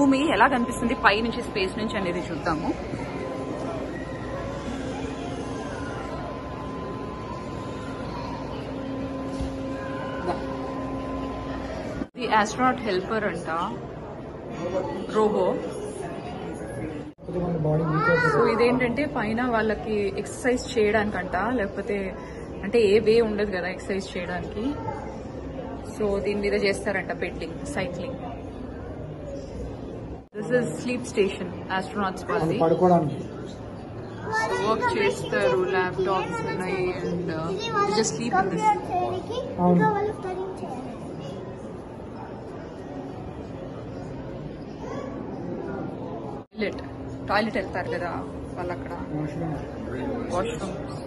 భూమి ఎలా కనిపిస్తుంది పై నుంచి స్పేస్ నుంచి అనేది చూద్దాము. ది ఆస్ట్రోనాట్ హెల్పర్ అంట, రోబో. సో ఇదేంటంటే పైన వాళ్ళకి ఎక్సర్సైజ్ చేయడానికంట, లేకపోతే అంటే ఏ వే ఉండదు కదా ఎక్సర్సైజ్ చేయడానికి. సో దీని మీద చేస్తారంట betting, cycling. This is sleep station astronauts వాళ్ళది. వర్క్ చేస్తారు, ల్యాప్టాప్స్ ఉన్నాయి and just sleep in this. Toilet వెళ్తారు కదా వాళ్ళు అక్కడ, వాష్రూమ్స్.